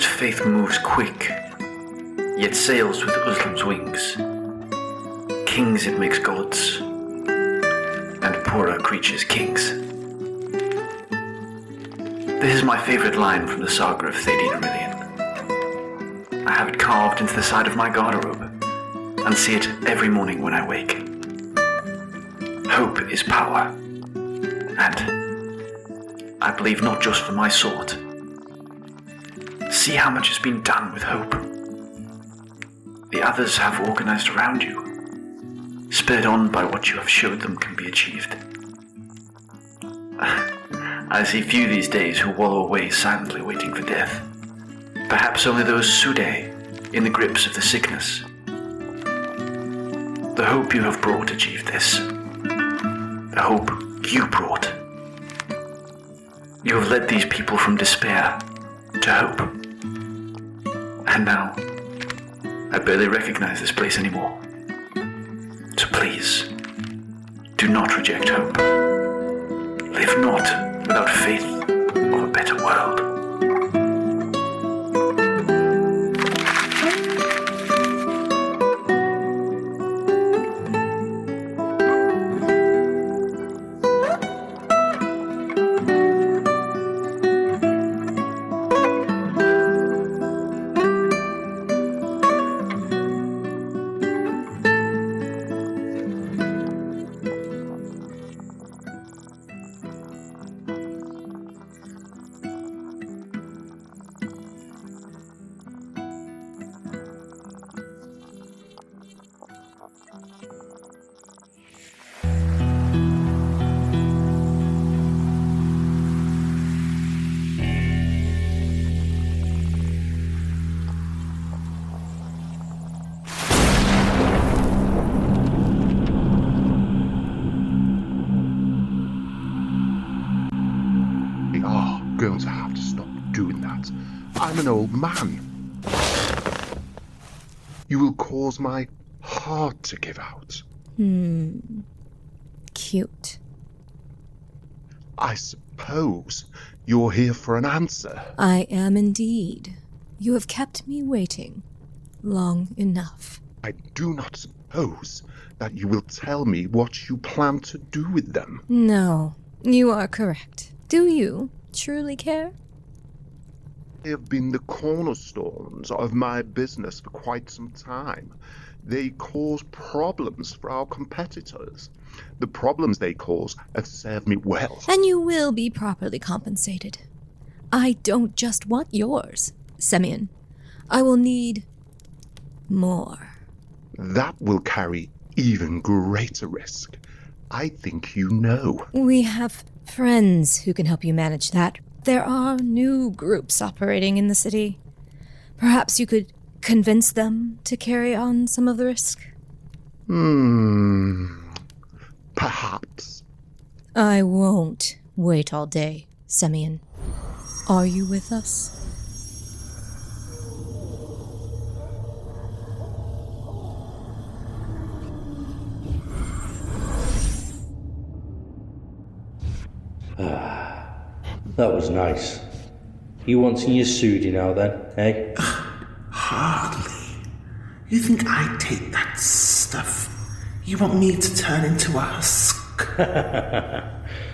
honest faith moves quick, yet sails with Uslam's wings. Kings it makes gods, and poorer creatures kings. This is my favourite line from the saga of Thedina Million. I have it carved into the side of my garderobe, and see it every morning when I wake. Hope is power, and I believe not just for my sort. See how much has been done with hope. The others have organized around you, spurred on by what you have showed them can be achieved. I see few these days who wallow away silently waiting for death. Perhaps only those Sude in the grips of the sickness. The hope you have brought achieved this. The hope you brought. You have led these people from despair to hope. And now, I barely recognize this place anymore. So please, do not reject hope. Live not without faith of a better world. Going to have to stop doing that. I'm an old man. You will cause my heart to give out. Cute. I suppose you're here for an answer. I am indeed. You have kept me waiting long enough. I do not suppose that you will tell me what you plan to do with them. No, you are correct. Do you truly care? They have been the cornerstones of my business for quite some time. They cause problems for our competitors. The problems they cause have served me well. And you will be properly compensated. I don't just want yours, Semion. I will need more. That will carry even greater risk. I think you know. We have friends who can help you manage that. There are new groups operating in the city. Perhaps you could convince them to carry on some of the risk? Perhaps. I won't wait all day, Semion. Are you with us? That was nice. You wanting your Sudi now then, eh? Hardly. You think I'd take that stuff? You want me to turn into a husk?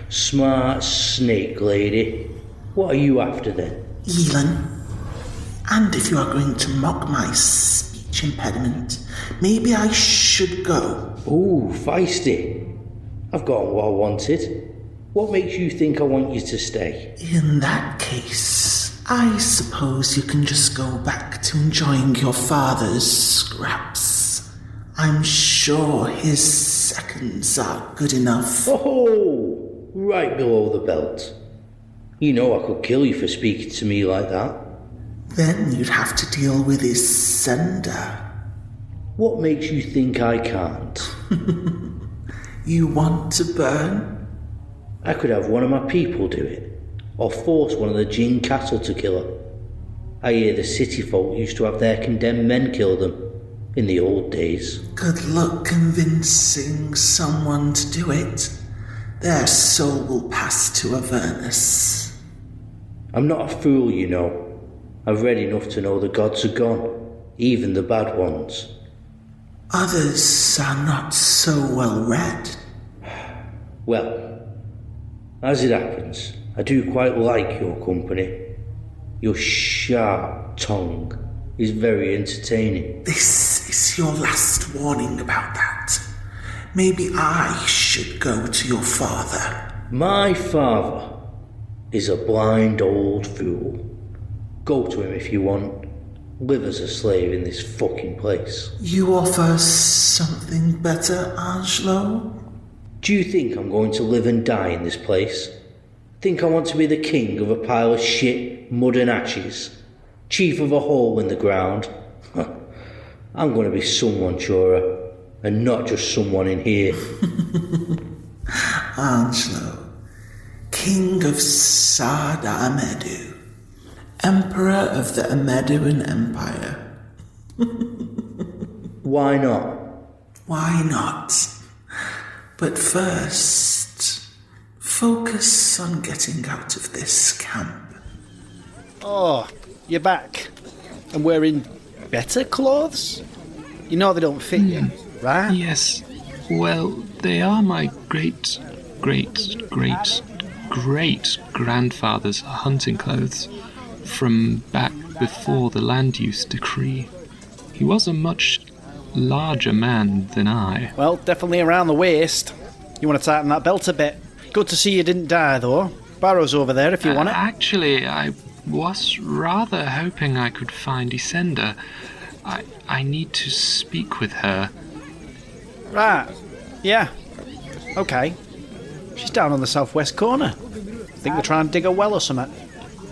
Smart snake lady. What are you after then? Elon. And if you are going to mock my speech impediment, maybe I should go. Ooh, feisty. I've gotten what I wanted. What makes you think I want you to stay? In that case, I suppose you can just go back to enjoying your father's scraps. I'm sure his seconds are good enough. Oh, right below the belt. You know I could kill you for speaking to me like that. Then you'd have to deal with Ysenda. What makes you think I can't? You want to burn? I could have one of my people do it, or force one of the Jin cattle to kill her. I hear the city folk used to have their condemned men kill them, in the old days. Good luck convincing someone to do it. Their soul will pass to Avernus. I'm not a fool, you know. I've read enough to know the gods are gone, even the bad ones. Others are not so well read. Well, as it happens, I do quite like your company. Your sharp tongue is very entertaining. This is your last warning about that. Maybe I should go to your father. My father is a blind old fool. Go to him if you want. Live as a slave in this fucking place. You offer something better, Anzhlo? Do you think I'm going to live and die in this place? Think I want to be the king of a pile of shit, mud and ashes? Chief of a hole in the ground? I'm going to be someone, Chura, and not just someone in here. Anzhlo, King of Sada Amedu, Emperor of the Ameduan Empire. Why not? Why not? But first, focus on getting out of this camp. Oh, you're back. And wearing better clothes? You know they don't fit you, right? Yes. Well, they are my great grandfather's hunting clothes from back before the land use decree. He was a much larger man than I. Well, definitely around the waist. You want to tighten that belt a bit. Good to see you didn't die, though. Barrow's over there if you want it. Actually, I was rather hoping I could find Ysenda. I need to speak with her. Right. Yeah. Okay. She's down on the southwest corner. Think they're trying to dig a well or something.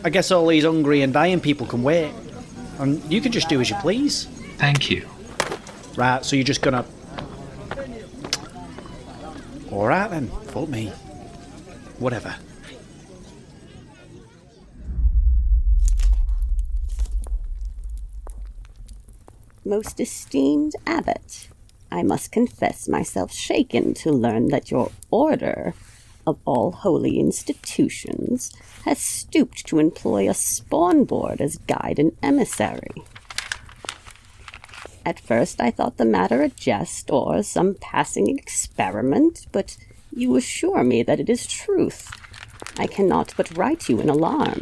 I guess all these hungry and dying people can wait. And you can just do as you please. Thank you. Right, so you're just gonna... Alright then, fuck me. Whatever. Most esteemed Abbott, I must confess myself shaken to learn that your order, of all holy institutions, has stooped to employ a spawn board as guide and emissary. At first I thought the matter a jest or some passing experiment, but you assure me that it is truth. I cannot but write you an alarm.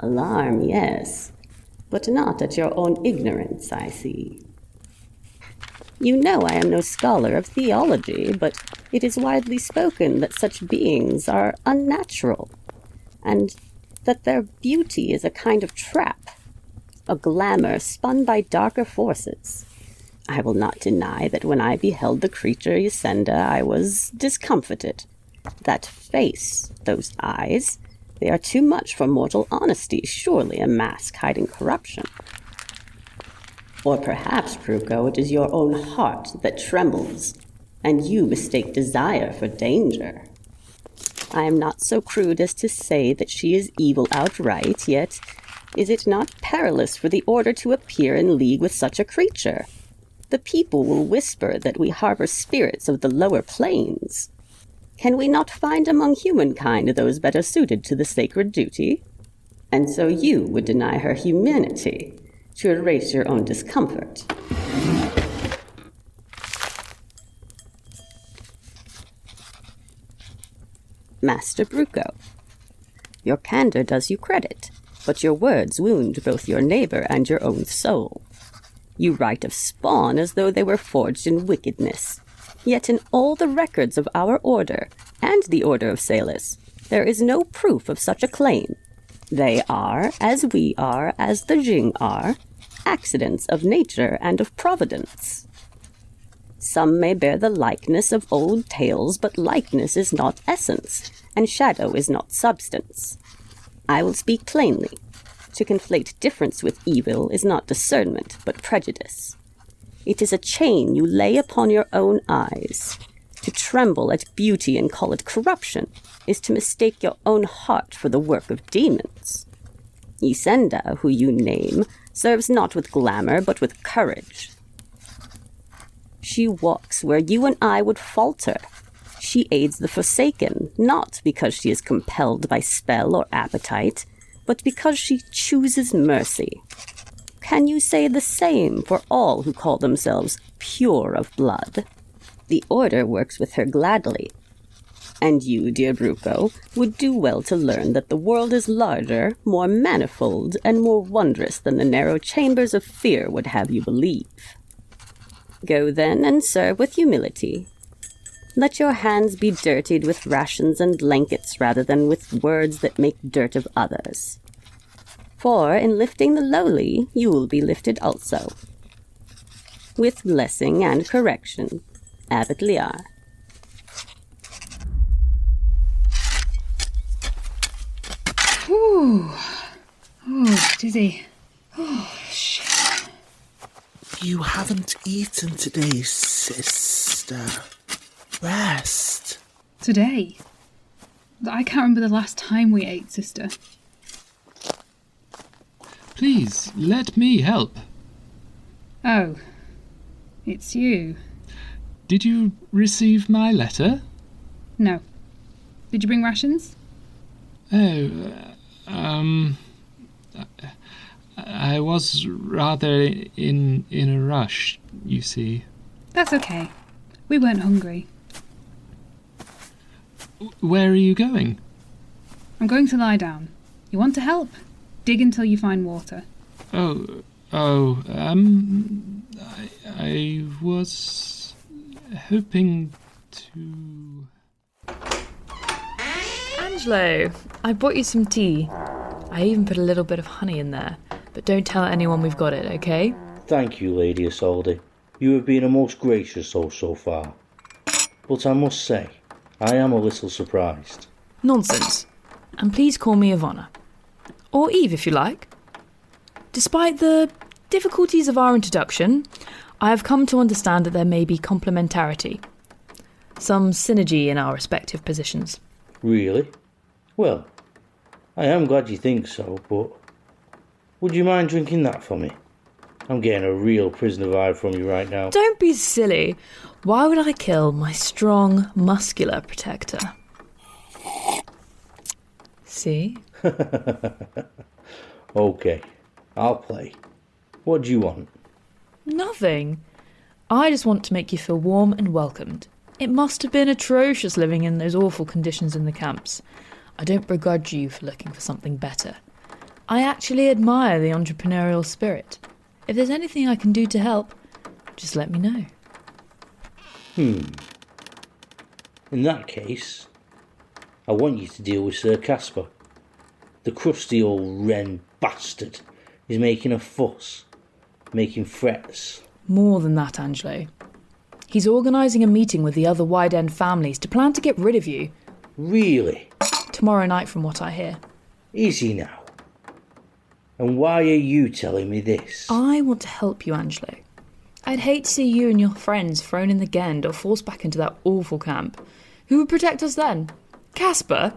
Alarm, yes, but not at your own ignorance, I see. You know I am no scholar of theology, but it is widely spoken that such beings are unnatural, and that their beauty is a kind of trap, a glamour spun by darker forces. I will not deny that when I beheld the creature Ysenda, I was discomfited. That face, those eyes, they are too much for mortal honesty, surely a mask hiding corruption. Or perhaps, Brucco, it is your own heart that trembles, and you mistake desire for danger. I am not so crude as to say that she is evil outright, yet is it not perilous for the Order to appear in league with such a creature? The people will whisper that we harbor spirits of the lower planes. Can we not find among humankind those better suited to the sacred duty? And so you would deny her humanity to erase your own discomfort. Master Brucco, your candor does you credit, but your words wound both your neighbor and your own soul. You write of spawn as though they were forged in wickedness. Yet in all the records of our order, and the Order of Salus, there is no proof of such a claim. They are, as we are, as the Jing are, accidents of nature and of providence. Some may bear the likeness of old tales, but likeness is not essence, and shadow is not substance. I will speak plainly. To conflate difference with evil is not discernment, but prejudice. It is a chain you lay upon your own eyes. To tremble at beauty and call it corruption is to mistake your own heart for the work of demons. Ysenda, who you name, serves not with glamour, but with courage. She walks where you and I would falter. She aids the forsaken, not because she is compelled by spell or appetite, but because she chooses mercy. Can you say the same for all who call themselves pure of blood? The Order works with her gladly. And you, dear Brucco, would do well to learn that the world is larger, more manifold, and more wondrous than the narrow chambers of fear would have you believe. Go then and serve with humility. Let your hands be dirtied with rations and blankets rather than with words that make dirt of others. For in lifting the lowly, you will be lifted also. With blessing and correction, Abbott Liare. Ooh. Oh, dizzy. Oh, shit. You haven't eaten today, sister. Rest. Today? I can't remember the last time we ate, sister. Please, let me help. Oh. It's you. Did you receive my letter? No. Did you bring rations? Oh, I was rather in a rush, you see. That's okay. We weren't hungry. Where are you going? I'm going to lie down. You want to help? Dig until you find water. I was hoping to... Anzhlo, I brought you some tea. I even put a little bit of honey in there, but don't tell anyone we've got it, okay? Thank you, Lady Isolde. You have been a most gracious host so far. But I must say, I am a little surprised. Nonsense. And please call me Yvonna. Or Eve, if you like. Despite the difficulties of our introduction, I have come to understand that there may be complementarity. Some synergy in our respective positions. Really? Well, I am glad you think so, but would you mind drinking that for me? I'm getting a real prisoner vibe from you right now. Don't be silly. Why would I kill my strong, muscular protector? See? Okay, I'll play. What do you want? Nothing. I just want to make you feel warm and welcomed. It must have been atrocious living in those awful conditions in the camps. I don't begrudge you for looking for something better. I actually admire the entrepreneurial spirit. If there's anything I can do to help, just let me know. In that case, I want you to deal with Sir Caspar. The crusty old wren bastard is making a fuss, making threats. More than that, Anzhlo. He's organising a meeting with the other Wide End families to plan to get rid of you. Really? Tomorrow night, from what I hear. Is he now? And why are you telling me this? I want to help you, Anzhlo. I'd hate to see you and your friends thrown in the Gend or forced back into that awful camp. Who would protect us then? Caspar?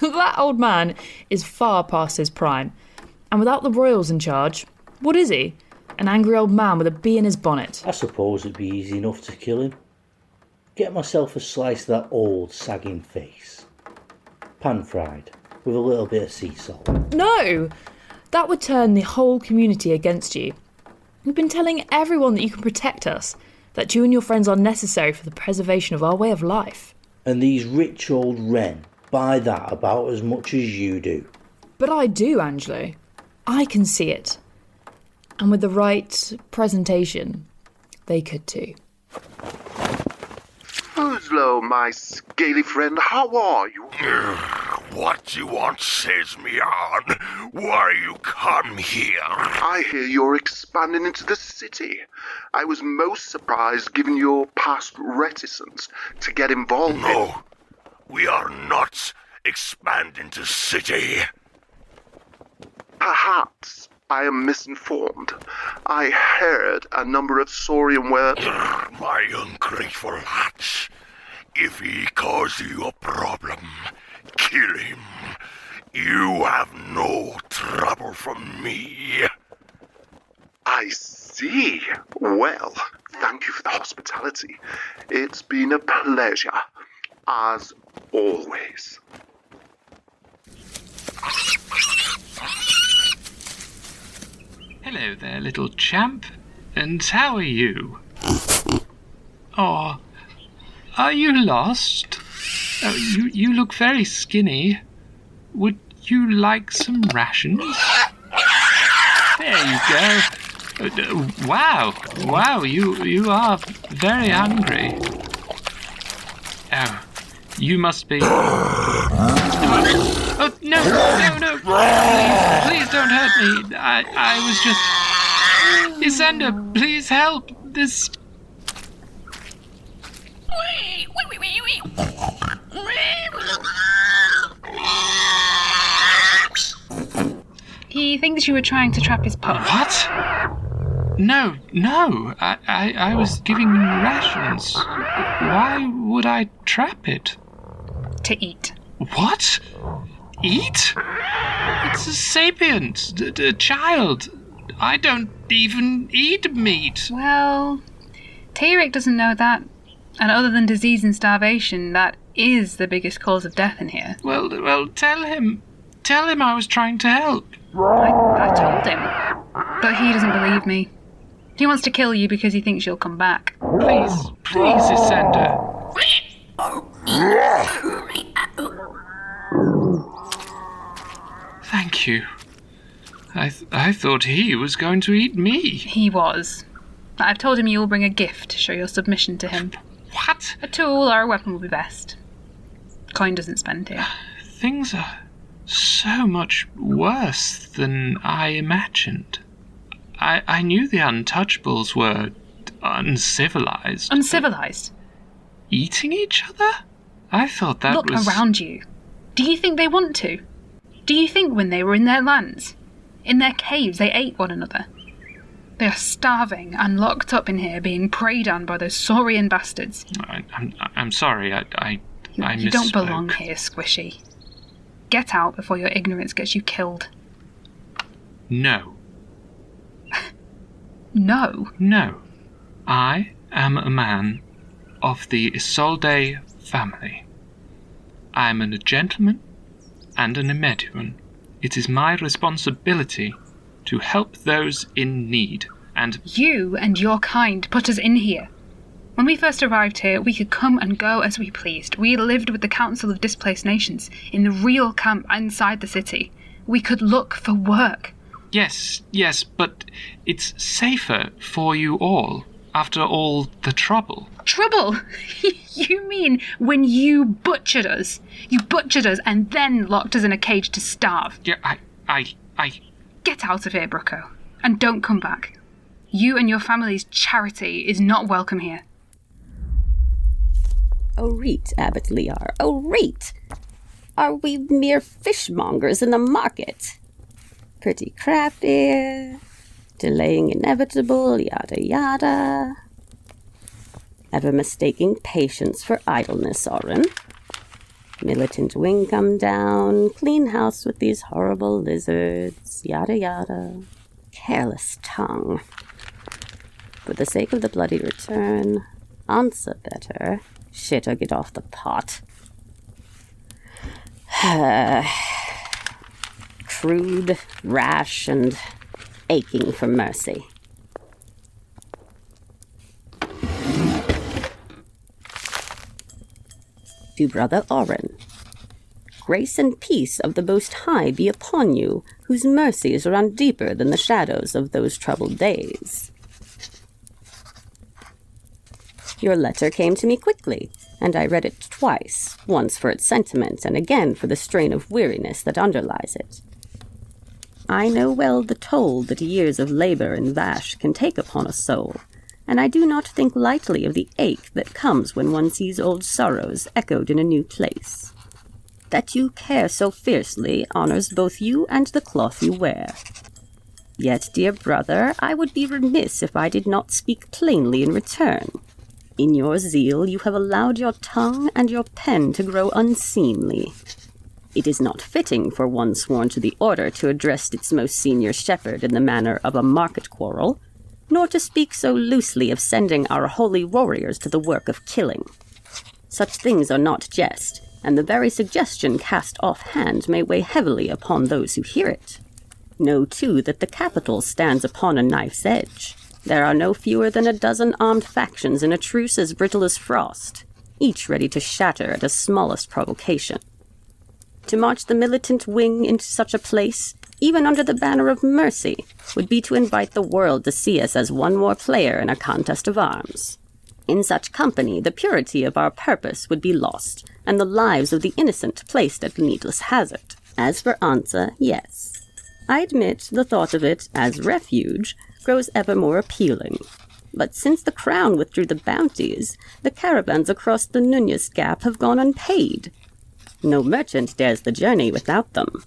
That old man is far past his prime. And without the royals in charge, what is he? An angry old man with a bee in his bonnet. I suppose it'd be easy enough to kill him. Get myself a slice of that old sagging face. Pan-fried, with a little bit of sea salt. No! That would turn the whole community against you. We've been telling everyone that you can protect us, that you and your friends are necessary for the preservation of our way of life. And these rich old wren buy that about as much as you do. But I do, Anzhlo. I can see it. And with the right presentation, they could too. Fuzhlo, my scaly friend, how are you? What you want, Semion? Why you come here? I hear you're expanding into the city. I was most surprised given your past reticence to get involved No, we are not expanding to city. Perhaps I am misinformed. I heard a number of Saurian words. My ungrateful hatch. If he cause you a problem, kill him. You have no trouble from me. I see. Well, thank you for the hospitality. It's been a pleasure, as always. Hello there, little champ. And how are you? Oh, are you lost? Oh, you look very skinny. Would you like some rations? There you go. Wow, you are very hungry. Oh, you must be... Oh, no, please don't hurt me. I was just... Ysenda, please help. This... He thinks you were trying to trap his pup. What? No. I was giving rations. Why would I trap it? To eat. What? Eat? It's a sapient, a child. I don't even eat meat. Well, Erik doesn't know that. And other than disease and starvation, that is the biggest cause of death in here. Well, tell him. Tell him I was trying to help. I told him. But he doesn't believe me. He wants to kill you because he thinks you'll come back. Please, Ysenda. Thank you. I thought he was going to eat me. He was. But I've told him you will bring a gift to show your submission to him. What? A tool or a weapon will be best. Coin doesn't spend here. Things are so much worse than I imagined. I knew the Untouchables were uncivilized. Uncivilized? Eating each other? I thought that was... was... Look around you. Do you think they want to? Do you think when they were in their lands, in their caves, they ate one another? They are starving and locked up in here, being preyed on by those saurian bastards. I'm sorry, I misspoke. You don't belong here, Squishy. Get out before your ignorance gets you killed. No. No? No. I am a man of the Isolde family. I am a gentleman and an Emetian. It is my responsibility to help those in need, and... You and your kind put us in here. When we first arrived here, we could come and go as we pleased. We lived with the Council of Displaced Nations in the real camp inside the city. We could look for work. Yes, but it's safer for you all, after all the trouble. Trouble? You mean when you butchered us? You butchered us and then locked us in a cage to starve? Yeah, I... Get out of here, Brucco, and don't come back. You and your family's charity is not welcome here. Oh, reet, Abbott Liare, oh, reet! Are we mere fishmongers in the market? Pretty crafty, delaying inevitable, yada yada. Ever mistaking patience for idleness, Orryn? Militant wing come down, clean house with these horrible lizards, yada yada. Careless tongue. For the sake of the bloody return, answer better. Shit or get off the pot. Crude, rash, and aching for mercy. To Brother Orryn, grace and peace of the Most High be upon you, whose mercies run deeper than the shadows of those troubled days. Your letter came to me quickly, and I read it twice, once for its sentiment and again for the strain of weariness that underlies it. I know well the toll that years of labor in Vash can take upon a soul, and I do not think lightly of the ache that comes when one sees old sorrows echoed in a new place. That you care so fiercely honors both you and the cloth you wear. Yet, dear brother, I would be remiss if I did not speak plainly in return. In your zeal, you have allowed your tongue and your pen to grow unseemly. It is not fitting for one sworn to the order to address its most senior shepherd in the manner of a market quarrel, nor to speak so loosely of sending our holy warriors to the work of killing. Such things are not jest, and the very suggestion cast offhand may weigh heavily upon those who hear it. Know, too, that the capital stands upon a knife's edge. There are no fewer than a dozen armed factions in a truce as brittle as frost, each ready to shatter at the smallest provocation. To march the militant wing into such a place, even under the banner of mercy, would be to invite the world to see us as one more player in a contest of arms. In such company, the purity of our purpose would be lost, and the lives of the innocent placed at needless hazard. As for Ansa, yes. I admit the thought of it, as refuge, grows ever more appealing. But since the Crown withdrew the bounties, the caravans across the Nunez Gap have gone unpaid. No merchant dares the journey without them.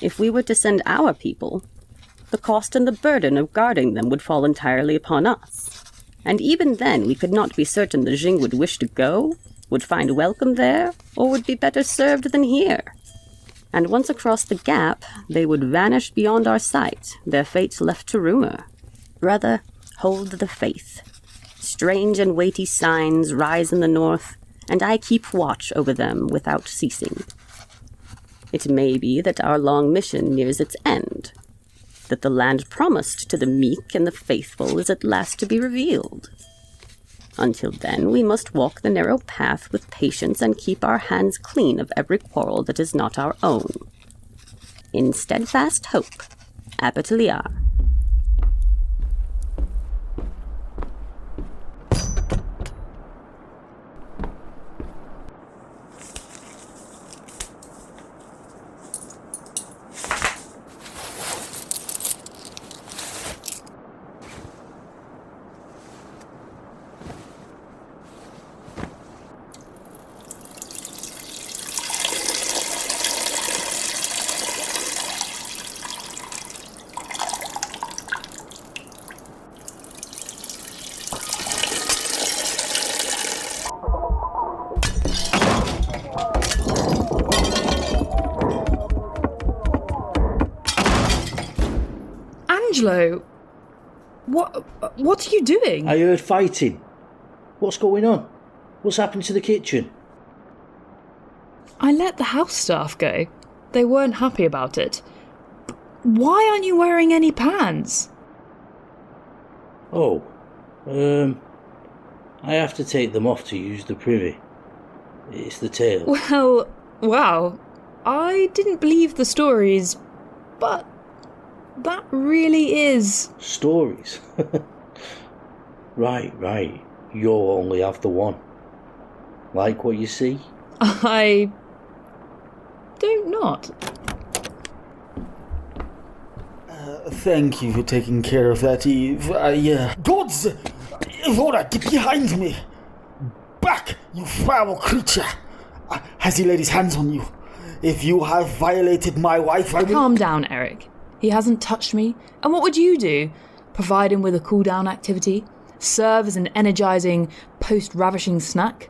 If we were to send our people, the cost and the burden of guarding them would fall entirely upon us. And even then we could not be certain the Jing would wish to go, would find welcome there, or would be better served than here. And once across the gap, they would vanish beyond our sight, their fate left to rumor. Brother, hold the faith. Strange and weighty signs rise in the north, and I keep watch over them without ceasing. It may be that our long mission nears its end, that the land promised to the meek and the faithful is at last to be revealed. Until then, we must walk the narrow path with patience and keep our hands clean of every quarrel that is not our own. In steadfast hope, Abbott Liare. Anzhlo, what are you doing? I heard fighting. What's going on? What's happened to the kitchen? I let the house staff go. They weren't happy about it. Why aren't you wearing any pants? Oh, I have to take them off to use the privy. It's the tail. Well, wow. I didn't believe the stories, but that really is... Stories? Right. You'll only have the one. Like what you see? I don't not. Thank you for taking care of that, Eve. Gods! Yvonna, get behind me! Back, you foul creature! Has he laid his hands on you? If you have violated my wife, I will... Calm down, Erik. He hasn't touched me. And what would you do? Provide him with a cool-down activity? Serve as an energising, post-ravishing snack?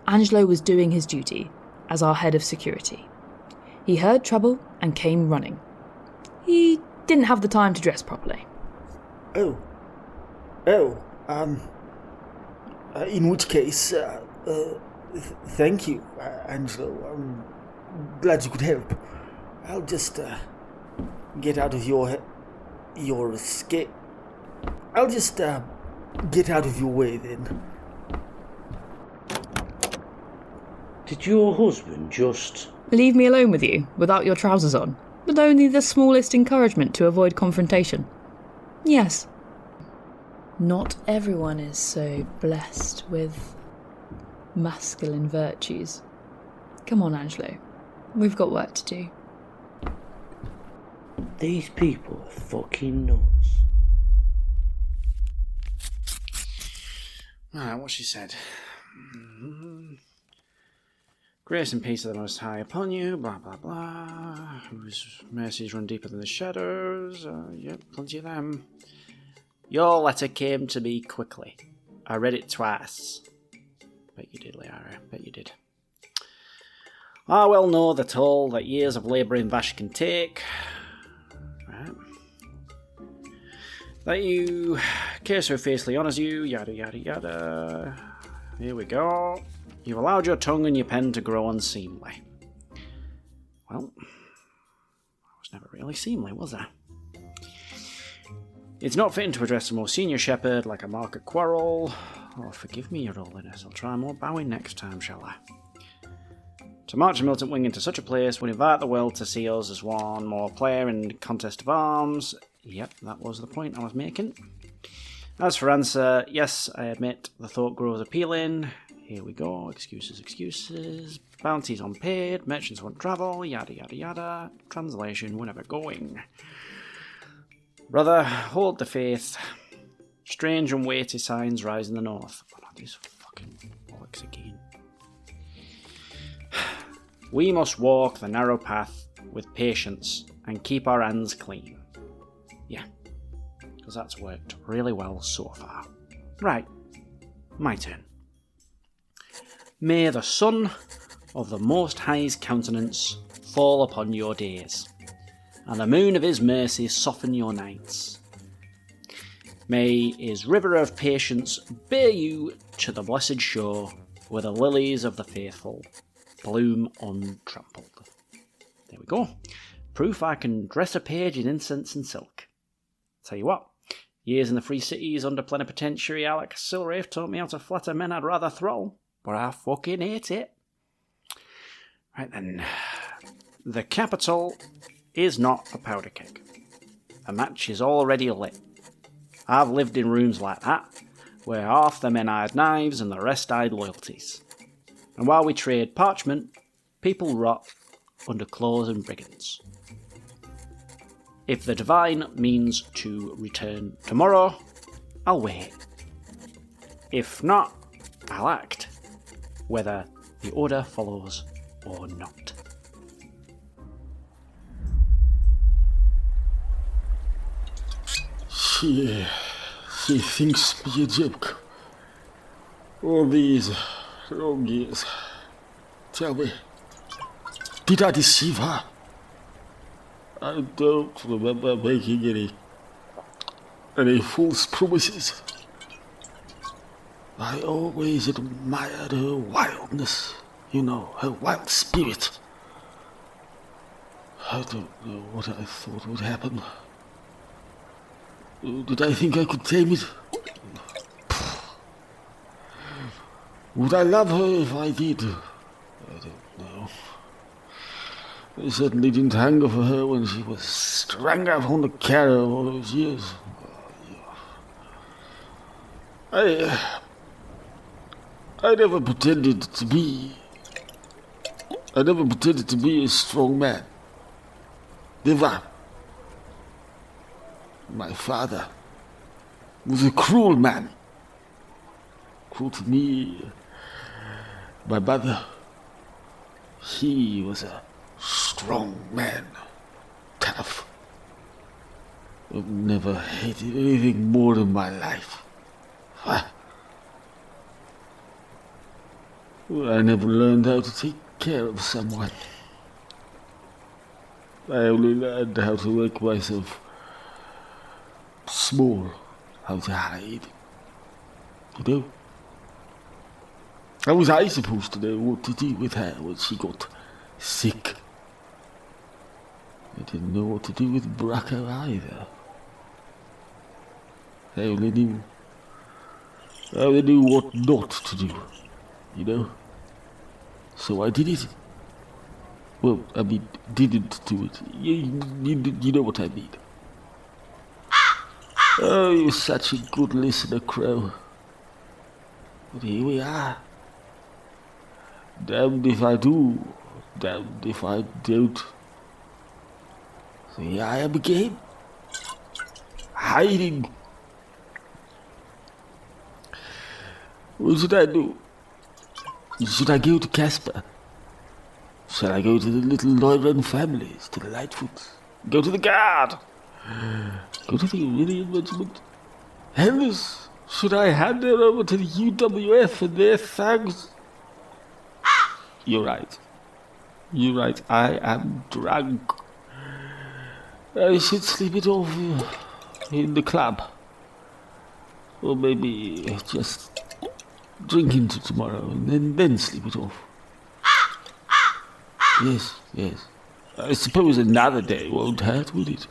Anzhlo was doing his duty as our head of security. He heard trouble and came running. He didn't have the time to dress properly. In which case, thank you, Anzhlo. I'm glad you could help. I'll just get out of your escape. I'll just get out of your way then. Did your husband just... Leave me alone with you, without your trousers on, with only the smallest encouragement to avoid confrontation? Yes. Not everyone is so blessed with masculine virtues. Come on, Anzhlo. We've got work to do. These people are fucking nuts. Alright, what she said. Grace and peace of the Most High upon you, blah blah blah. Whose mercies run deeper than the shadows. Yep, plenty of them. Your letter came to me quickly. I read it twice. Bet you did, Liare. Bet you did. I well know that all that years of labour in Vash can take. Right. That you care so fiercely honours you, yada yada yada. Here we go. You've allowed your tongue and your pen to grow unseemly. Well, I was never really seemly, was I? It's not fitting to address a more senior shepherd like a market quarrel. Oh, forgive me, Your Holiness. I'll try more bowing next time, shall I? To march a militant wing into such a place would invite the world to see us as one more player in contest of arms. Yep, that was the point I was making. As for answer, yes, I admit the thought grows appealing. Here we go. Excuses. Bounties unpaid. Merchants won't travel. Yada yada yada. Translation, we're never going. Brother, hold the faith. Strange and weighty signs rise in the north. Oh, not these fucking bollocks again. We must walk the narrow path with patience and keep our hands clean. Yeah, because that's worked really well so far. Right, my turn. May the sun of the Most High's countenance fall upon your days, and the moon of his mercy soften your nights. May his river of patience bear you to the blessed shore, where the lilies of the faithful bloom untrampled. There we go. Proof I can dress a page in incense and silk. Tell you what, years in the Free Cities under plenipotentiary Alec Silrafe taught me how to flatter men I'd rather throw, but I fucking hate it. Right then, the capital is not a powder keg. A match is already lit. I've lived in rooms like that, where half the men eyed knives and the rest eyed loyalties. And while we trade parchment, people rot under claws and brigands. If the divine means to return tomorrow, I'll wait. If not, I'll act, whether the order follows or not. She thinks me a joke. All these long years. Tell me, did I deceive her? I don't remember making any false promises. I always admired her wildness, her wild spirit. I don't know what I thought would happen. Did I think I could tame it? Would I love her if I did? I don't know. I certainly didn't hunger for her when she was strung out on the carrier all those years. I never pretended to be a strong man. Never. My father was a cruel man. Cruel to me. My mother, he was a strong man. Tough. I've never hated anything more in my life. I never learned how to take care of someone. I only learned how to make myself small, how to hide. How was I supposed to know what to do with her when she got sick? I didn't know what to do with Brucco either. I only knew what not to do, So I did it. Well, I mean, didn't do it. You know what I mean. Oh, you're such a good listener, Crow. But here we are. Damned if I do, damned if I don't. So here I am again. Hiding. What should I do? Should I go to Casper? Shall I go to the little Orryn families, to the Lightfoots? Go to the Guard? Go to the Aurelian Regiment? Hellas, should I hand her over to the UWF and their thugs? You're right, I am drunk. I should sleep it off in the club. Or maybe just drink into tomorrow and then sleep it off. Yes, I suppose another day won't hurt, would it?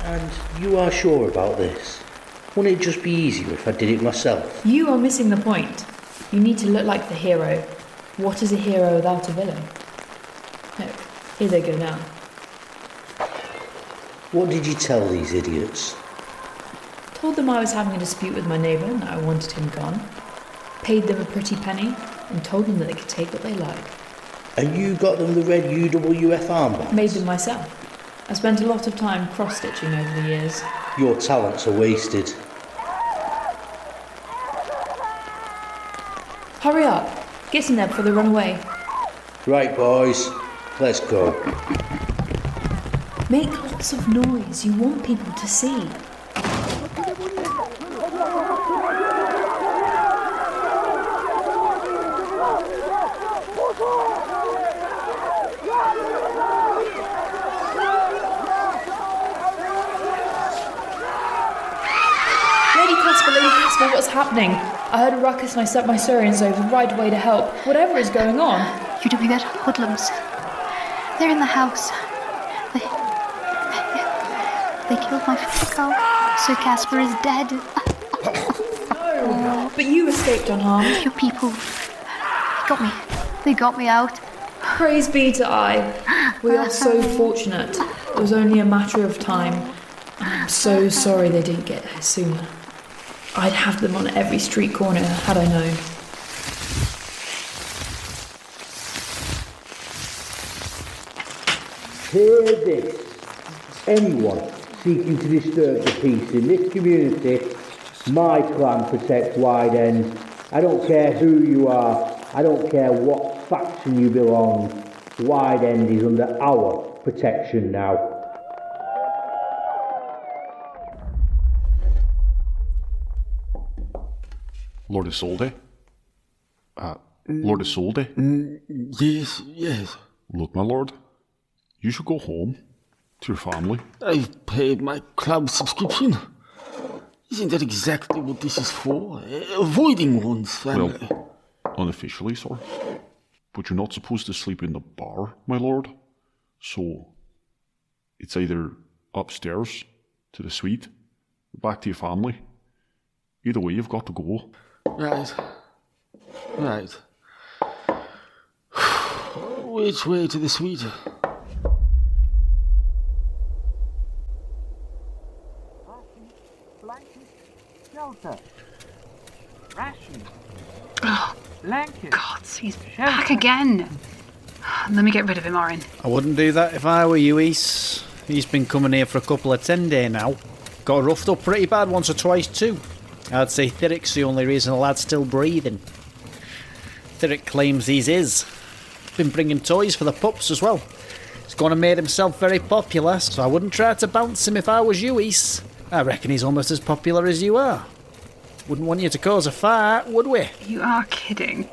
And you are sure about this? Wouldn't it just be easier if I did it myself? You are missing the point. You need to look like the hero. What is a hero without a villain? No, here they go now. What did you tell these idiots? Told them I was having a dispute with my neighbour and that I wanted him gone. Paid them a pretty penny and told them that they could take what they like. And you got them the red UWF armband? Made them myself. I spent a lot of time cross-stitching over the years. Your talents are wasted. Hurry up! Get in there before they run away. Right, boys. Let's go. Make lots of noise. You want people to see. Lady Casper, what's happening? I heard a ruckus and I sent my Surians over right away to help. Whatever is going on. You're doing that, hoodlums. They're in the house. They killed my Fuzhlo, so Casper is dead. No, but you escaped unharmed. You people got me. They got me out. Praise be to I. We are so fortunate. It was only a matter of time. I'm so sorry they didn't get there sooner. I'd have them on every street corner had I known. Hear this. Anyone seeking to disturb the peace in this community, my clan protects Wide End. I don't care who you are. I don't care what faction you belong. Wide End is under our protection now. Lord Isolde? Lord Isolde? Yes. Look, my lord, you should go home to your family. I've paid my club subscription. Isn't that exactly what this is for? Avoiding one's family. Well, unofficially, sir. But you're not supposed to sleep in the bar, my lord. So, it's either upstairs to the suite, or back to your family. Either way, you've got to go. Right. Which way to the suite? Oh, God, he's back again. Let me get rid of him, Orryn. I wouldn't do that if I were you, Ys. He's been coming here for a couple of 10 days now. Got roughed up pretty bad once or twice too. I'd say Thirik's the only reason the lad's still breathing. Thirik claims he's his. Been bringing toys for the pups as well. He's gone and made himself very popular, so I wouldn't try to bounce him if I was you, Ys. I reckon he's almost as popular as you are. Wouldn't want you to cause a fight, would we? You are kidding.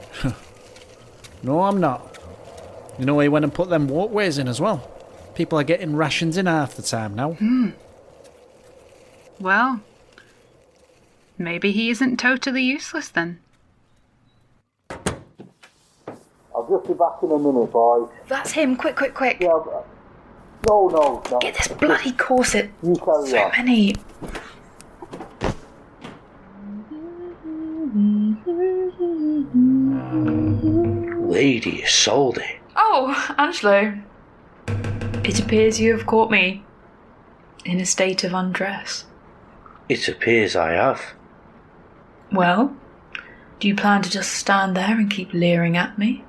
No, I'm not. You know, he went and put them walkways in as well. People are getting rations in half the time now. Well, maybe he isn't totally useless then. I'll just be back in a minute, boys. That's him. Quick. Yeah, no. Get this bloody corset. You carry so on. many. Lady Isolde. Oh, Anzhlo. It appears you have caught me in a state of undress. It appears I have. Well, do you plan to just stand there and keep leering at me?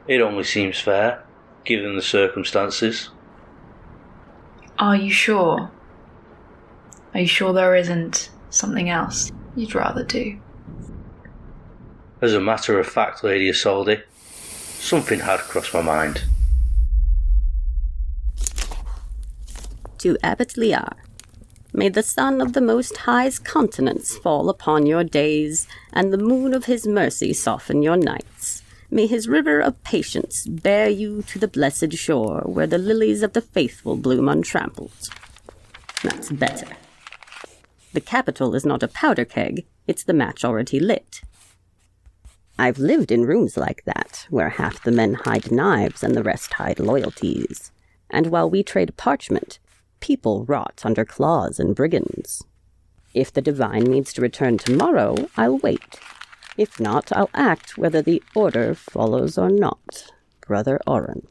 It only seems fair, given the circumstances. Are you sure? Are you sure there isn't something else you'd rather do? As a matter of fact, Lady Isolde, something had crossed my mind. To Abbott Liare, may the sun of the Most High's continents fall upon your days, and the moon of his mercy soften your nights. May his river of patience bear you to the blessed shore, where the lilies of the faithful bloom untrampled. That's better. The capital is not a powder keg, it's the match already lit. I've lived in rooms like that, where half the men hide knives and the rest hide loyalties. And while we trade parchment, people rot under claws and brigands. If the Divine needs to return tomorrow, I'll wait. If not, I'll act whether the order follows or not, Brother Orryn.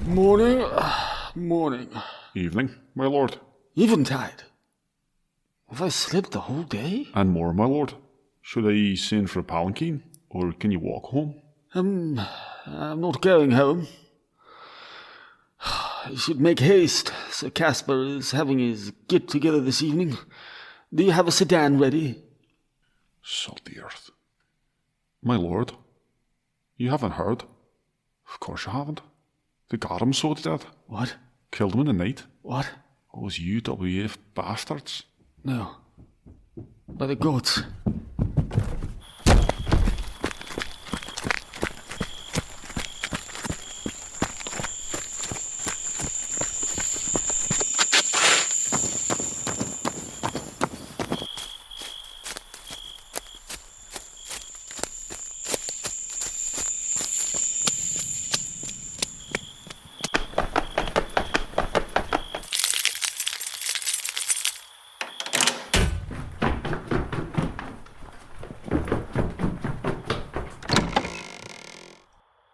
Morning. Morning. Evening, my lord. Eventide. Have I slept the whole day? And more, my lord. Should I send for a palanquin, or can you walk home? I'm not going home. You should make haste. Sir Caspar is having his get-together this evening. Do you have a sedan ready? Salt the earth. My lord, you haven't heard? Of course you haven't. They got him so dead. What? Killed him in the night. What? Those UWF bastards. No. By the goats.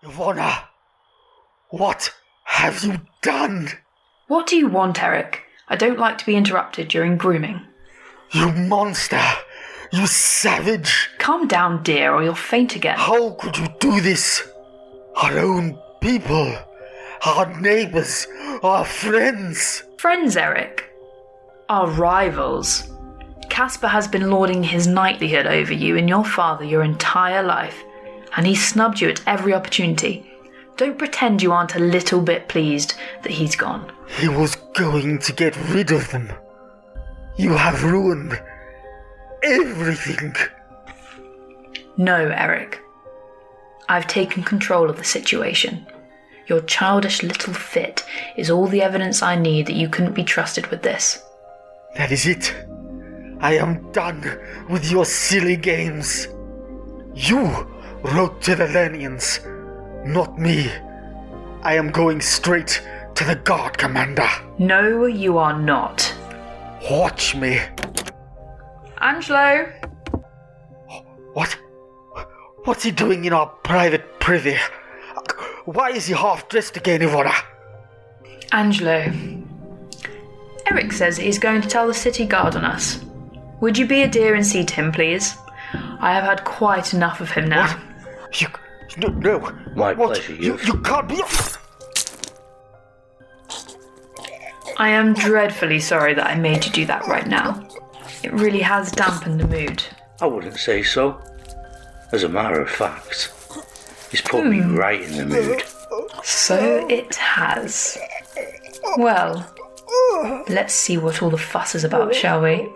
Yvonna, what have you done? What do you want, Erik? I don't like to be interrupted during grooming. You monster! You savage! Calm down, dear, or you'll faint again. How could you do this? Our own people, our neighbours, our friends. Friends, Erik? Our rivals. Caspar has been lording his knightlyhood over you and your father your entire life, and he snubbed you at every opportunity. Don't pretend you aren't a little bit pleased that he's gone. He was going to get rid of them. You have ruined everything. No, Erik. I've taken control of the situation. Your childish little fit is all the evidence I need that you couldn't be trusted with this. That is it. I am done with your silly games. You wrote to the Lernians, not me. I am going straight to the guard commander. No, you are not. Watch me. Anzhlo! What? What's he doing in our private privy? Why is he half-dressed again, Yvonna? Anzhlo. Erik says he's going to tell the city guard on us. Would you be a dear and see to him, please? I have had quite enough of him now. What? No. My What? pleasure, You can't be... I am dreadfully sorry that I made you do that right now. It really has dampened the mood. I wouldn't say so. As a matter of fact, it's put me right in the mood. So it has. Well, let's see what all the fuss is about, shall we?